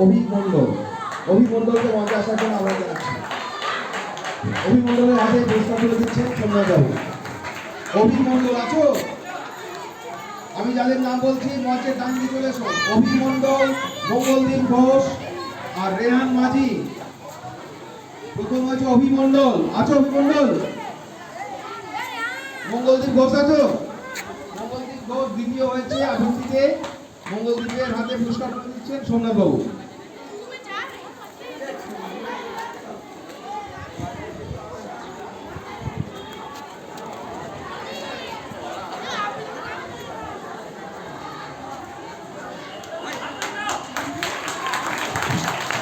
অভিমণ্ডল অভিমণ্ডলকে মঞ্চে আসার জন্য আমরা জানাচ্ছি। অভিমণ্ডলের হাতে পুরস্কার তুলে দিচ্ছেন সোমনাথবাবু। অভিমণ্ডল আছো? আমি যাদের নাম বলছি মঞ্চের ডান দিকে চলে এসো। অভিমণ্ডল, মঙ্গলদীপ ঘোষ আর রেহান মাঝি। প্রথম হচ্ছে অভিমণ্ডল। আছো অভিমণ্ডল? মঙ্গলদীপ ঘোষ আছো? মঙ্গলদীপ ঘোষ দ্বিতীয় হয়েছে আবৃত্তিতে। মঙ্গলদীপের হাতে পুরস্কার তুলে দিচ্ছেন সোমনাথবাবু।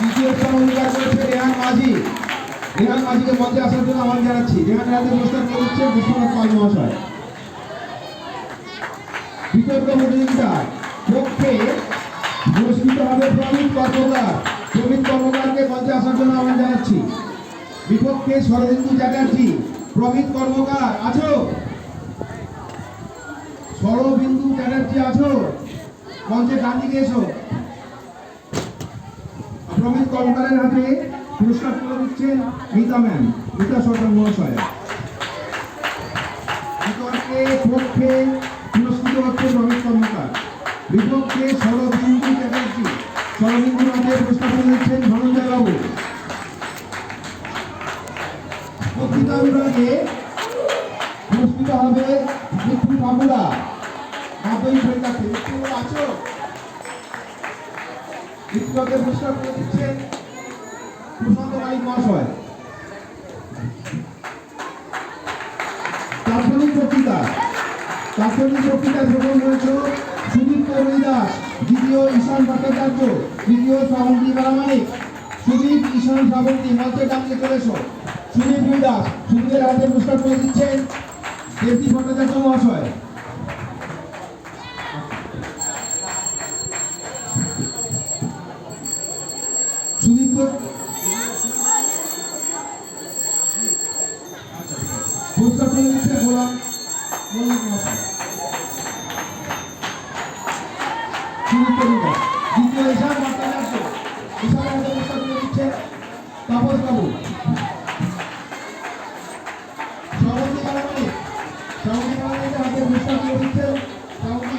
তৃতীয় স্থান অধিকার করেছে রেহান মাঝি। রেহান মাঝিকে মঞ্চে আসার জন্য আহ্বান জানাচ্ছি। রেহানের হাতে পুরস্কার তুলে দিচ্ছেন বিশ্বনাথ পাল মহাশয়। বিতর্ক প্রতিযোগিতা পক্ষে পুরস্কৃত হবে প্রমিত কর্মকার। প্রমিত কর্মকারকে মঞ্চে আসার জন্য আহ্বান জানাচ্ছি। বিপক্ষে শরদিন্দু চ্যাটার্জি। প্রমিত কর্মকার আছো? শরদিন্দু চ্যাটার্জি আছো? মঞ্চে ডান দিকে এসো। প্রমিত কর্মকারের হাতে পুরস্কার তুলে দিচ্ছেন মিতা ম্যাম, মিতা সরকার মহাশয়। বিতর্কে পক্ষে পুরস্কৃত হচ্ছে প্রমিত কর্মকার। বিপক্ষে শরদিন্দু চ্যাটার্জি। শরদিন্দুর হাতে পুরস্কার তুলে দিচ্ছেন ধনঞ্জয় বাবু। বক্তৃতা বিভাগে পুরস্কৃত হবে মৃত্যু বাবুরা। মাধ্যমিক পরীক্ষার্থী মৃত্যু আছো? মৃত্যুকে পুরস্কার তুলে দিচ্ছেন প্রশান্ত মালিক মহাশয়। তাৎক্ষণিক বক্তৃতা প্রথম হয়েছে সুদীপ কৌরি দাস, দ্বিতীয় ঈশান ভট্টাচার্য, তৃতীয় শ্রাবন্তী বারামানিক। সুদীপ, ঈশান, শ্রাবন্তী মঞ্চে ডাকতে চলে এসো। সুদীপ দাস, সুদীপের হাতে পুরস্কার তুলে দিচ্ছেন দেবী ভট্টাচার্য মহাশয়। সুদীপ পুরস্কার তুলে দিচ্ছে গোলাম মল্লিক মহাশয়। সুদীপ দাস, দ্বিতীয় ঈশান ভট্টাচার্য। ঈশানের হাতে পুরস্কার তুলে দিচ্ছে তাপস বাবু। শ্রাবন্তী বারামানিক, শ্রাবন্তী হাতে পুরস্কার তুলে দিচ্ছেন শ্রাবন্তী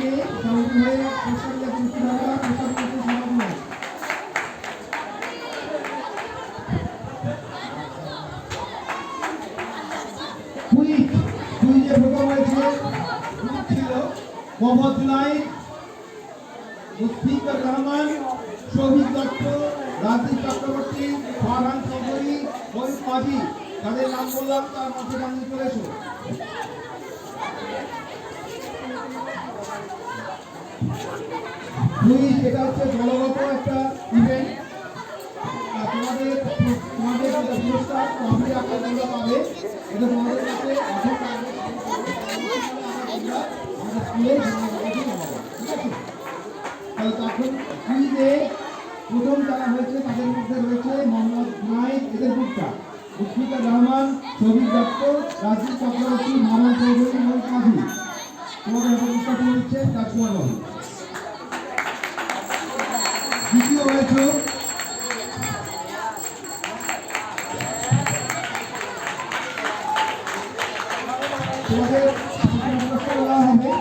হয়ে পুরস্কার দিয়ে পুরস্কৃত হবে পুরস্কার দিচ্ছেন শ্রাবন্তী। কুইজে প্রথম হয়েছে ছিল মোহাম্মদ জুনাইদ, মুশফিকুর রহমান, শহীদ দত্ত, রাজীব চক্রবর্তী, ফারহান চৌধুরী, ময়ূর মাঝি। তাদের নাম বললাম, তার মধ্যে জানিয়ে চলে এসো। কুইজ এটা হচ্ছে দলগত একটা ইভেন্ট। তোমাদের পুরস্কার কমিটি আপনার তোমরা পাবে। এটা তোমাদের কাছে এখন তখন কুইজে প্রথম যারা হয়েছে তাদের মধ্যে রয়েছে মোহাম্মদ জুনাইদ, এদের গ্রুপটা মুশফিকুর রহমান, শহীদ দত্ত, রাজীব চক্রবর্তী, ফারহান চৌধুরী, ময়ূর মাঝি। তোমাদের পুরস্কার তুলে দিচ্ছে রাজকুমার বাবু। দ্বিতীয় হয়েছে তোমাদের পুরস্কার দেওয়া হবে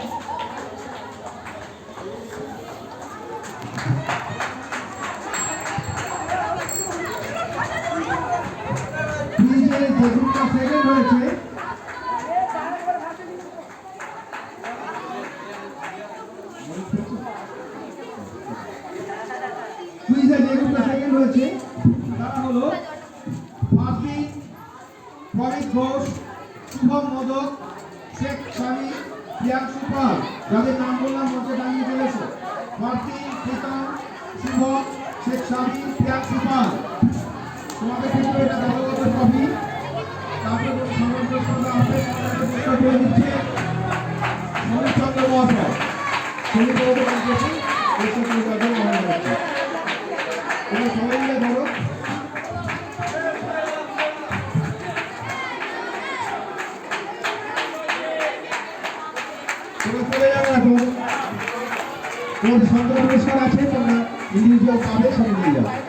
কুইজের যে গ্রুপটা সেকেন্ড হয়েছে তারা হলো ফারদিন, প্রমিত ঘোষ, শুভম মোদক, শেখ স্বামী, প্রিয়াংশু পাল। যাদের নাম বললাম মঞ্চে দাঁড়িয়ে চলে এসো। ফারদিন, প্রীতম, শুভম, শেখ স্বামী, প্রিয়াংশু পাল। তোমাদের ক্ষেত্রে এটা দলগত ট্রফি। তারপরে সমন্বয় হবে পুরস্কার করে দিচ্ছে মনোজ চন্দ্র মহাশয়। সবাই মিলে ধরো। চলে যাবে এখন। পুরস্কার আছে তোমরা ইন্ডিভিজুয়াল কেউ পাবে সেটা নিয়ে যাবে।